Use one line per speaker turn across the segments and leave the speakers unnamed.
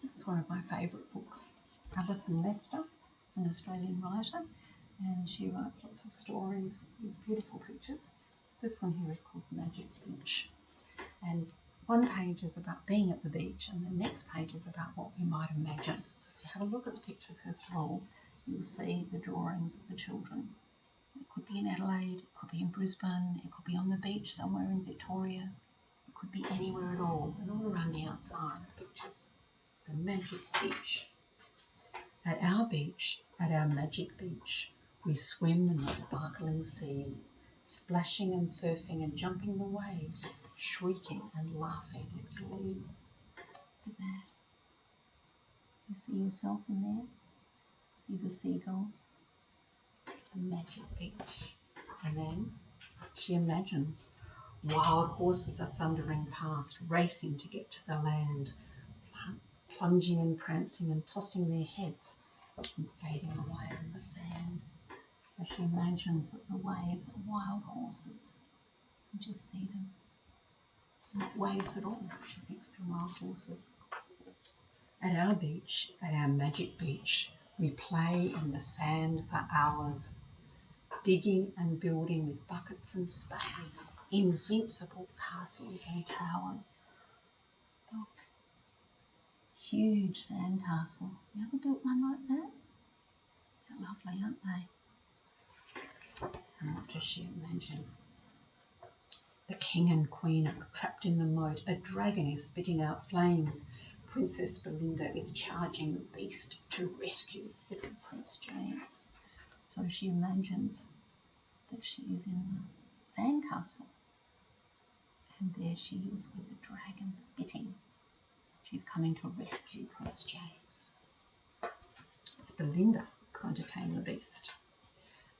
This is one of my favourite books. Alison Lester is an Australian writer, and she writes lots of stories with beautiful pictures. This one here is called Magic Beach. And one page is about being at the beach, and the next page is about what we might imagine. So if you have a look at the picture first of all, you'll see the drawings of the children. It could be in Adelaide, it could be in Brisbane, it could be on the beach somewhere in Victoria, it could be anywhere at all, and all around the outside of the pictures. So Magic Beach. At our beach, at our magic beach, we swim in the sparkling sea, splashing and surfing and jumping the waves, shrieking and laughing with glee. Look at that. You see yourself in there? See the seagulls? It's a magic beach. And then she imagines wild horses are thundering past, racing to get to the land, plunging and prancing and tossing their heads and fading away in the sand. As she imagines that the waves are wild horses, and just see them. Not waves at all, she thinks they're wild horses. At our beach, at our magic beach, we play in the sand for hours, digging and building with buckets and spades, invincible castles and towers. Look. Huge sand castle. You ever built one like that? They're lovely, aren't they? And what does she imagine? The king and queen are trapped in the moat. A dragon is spitting out flames. Princess Belinda is charging the beast to rescue little Prince James. So she imagines that she is in the sand castle. And there she is with the dragon spitting. She's coming to rescue Prince James. It's Belinda that's going to tame the beast.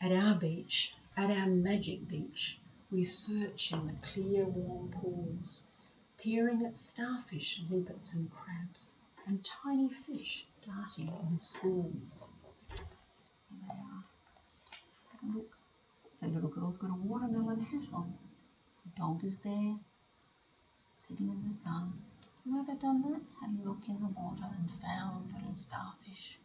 At our beach, at our magic beach, we search in the clear, warm pools, peering at starfish, limpets and crabs, and tiny fish darting in schools. Here they are. Have a look. The little girl's got a watermelon hat on. The dog is there, sitting in the sun. Have you ever done that? Had a look in the water and found little starfish.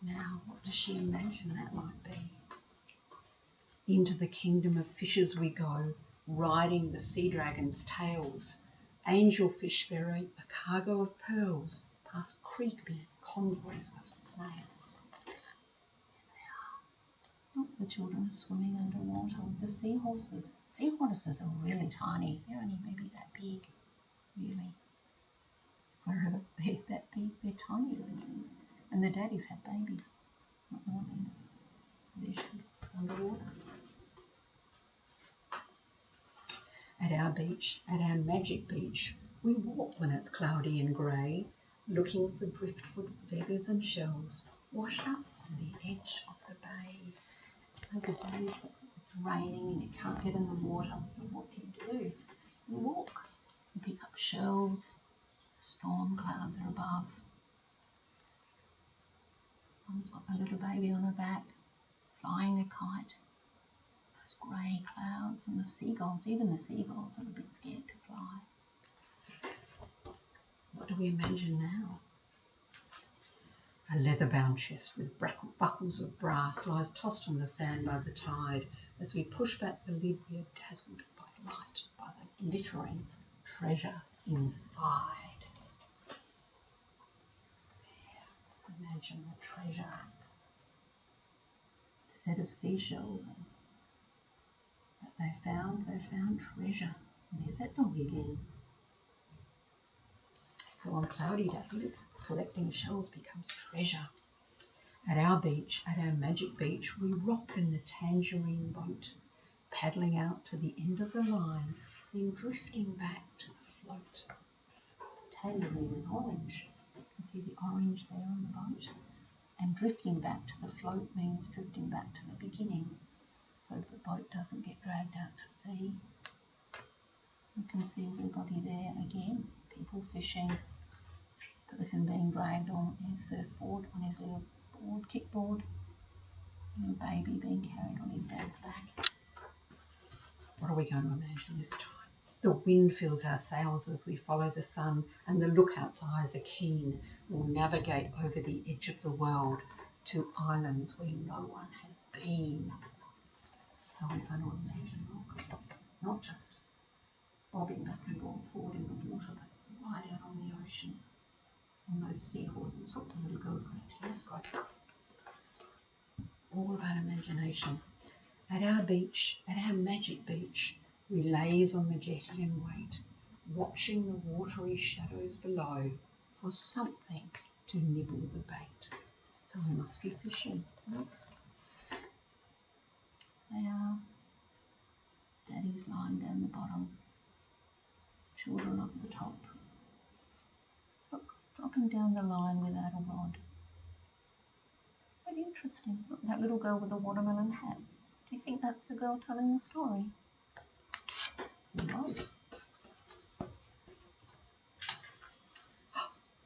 Now, what does she imagine that might be? Into the kingdom of fishes we go, riding the sea dragon's tails. Angelfish ferry a cargo of pearls, past creepy convoys of snails. There they are. Look, the children are swimming underwater with the seahorses. Seahorses are really tiny. They're only maybe that big. Really, wherever they're that big, they're tiny little things. And the daddies have babies, not the mummies. There she is, underwater. At our beach, at our magic beach, we walk when it's cloudy and grey, looking for driftwood feathers and shells, washed up on the edge of the bay. Like the days that it's raining and you can't get in the water, so what do? You walk. You pick up shells, storm clouds are above. One's got a little baby on her back, flying a kite. Those grey clouds and the seagulls, even the seagulls are a bit scared to fly. What do we imagine now? A leather-bound chest with buckles of brass lies tossed on the sand by the tide. As we push back the lid, we are dazzled by light, by the glittering treasure inside. Imagine the treasure. A set of seashells that they found treasure. And there's that dog again. So on cloudy days, collecting shells becomes treasure. At our beach, at our magic beach, we rock in the tangerine boat, paddling out to the end of the line, then drifting back to the float. The tangerine is orange. You can see the orange there on the boat. And drifting back to the float means drifting back to the beginning, so the boat doesn't get dragged out to sea. You can see everybody there again, people fishing, person being dragged on his surfboard, on his little board, kickboard, and a baby being carried on his dad's back. What are we going to imagine this time? The wind fills our sails as we follow the sun, and the lookout's eyes are keen. We'll navigate over the edge of the world to islands where no one has been. So we're going to imagine, not just bobbing back and forward in the water, but right out on the ocean, on those seahorses. Look, the little girl's got a telescope. All about imagination. At our beach, at our magic beach, we laze on the jetty and wait, watching the watery shadows below for something to nibble the bait. So we must be fishing. Look. They are. Daddy's lying down the bottom. Children up the top. Look, dropping down the line without a rod. Very interesting. Look, that little girl with the watermelon hat. Do you think that's the girl telling the story? Who knows?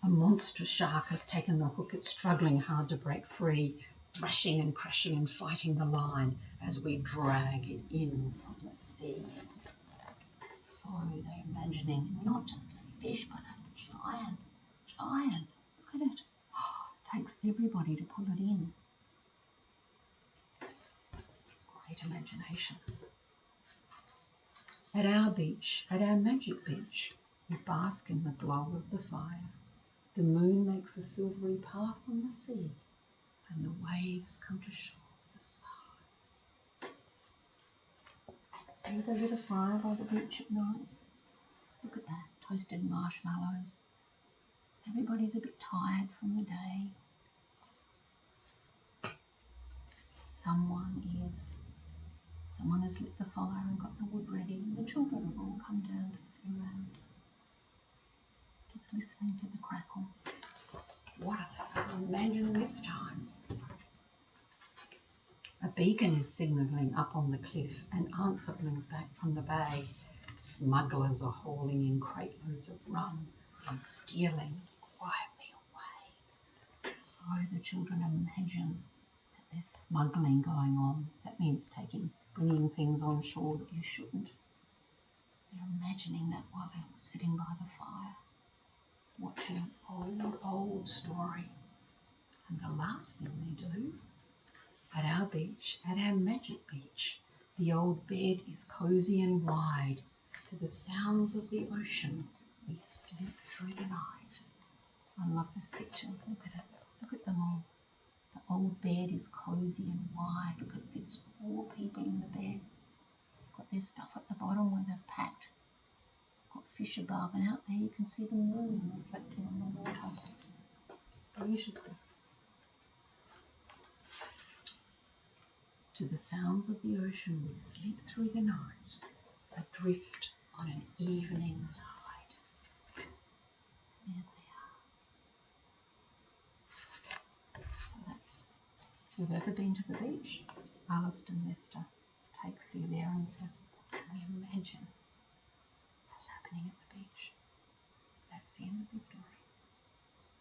A monstrous shark has taken the hook. It's struggling hard to break free, thrashing and crashing and fighting the line as we drag it in from the sea. So they're imagining not just a fish, but a giant. Look at it. It takes everybody to pull it in. Great imagination. At our beach, at our magic beach, we bask in the glow of the fire. The moon makes a silvery path on the sea, and the waves come to shore with a sigh. Have you ever lit a fire by the beach at night? Look at that, toasted marshmallows. Everybody's a bit tired from the day. Someone has lit the fire and got the wood ready. The children have all come down to sit around, just listening to the crackle. What are they going to imagine this time? A beacon is signalling up on the cliff, and answer blings back from the bay. Smugglers are hauling in crate loads of rum and stealing quietly away. So the children imagine that there's smuggling going on. That means bringing things on shore that you shouldn't. They're imagining that while they're sitting by the fire, watching an old story. And the last thing they do, at our beach, at our magic beach, the old bed is cosy and wide. To the sounds of the ocean, we slip through the night. I love this picture. Look at it. Look at them all. The old bed is cosy and wide. Look, it fits 4 people in the bed. Got their stuff at the bottom where they've packed. Got fish above, and out there you can see the moon reflecting on the water. Beautiful. To the sounds of the ocean, we slip through the night, adrift on an evening tide. There they are. So that's, if you've ever been to the beach, Alison Lester takes you there and says, what can we imagine that's happening at the beach? That's the end of the story.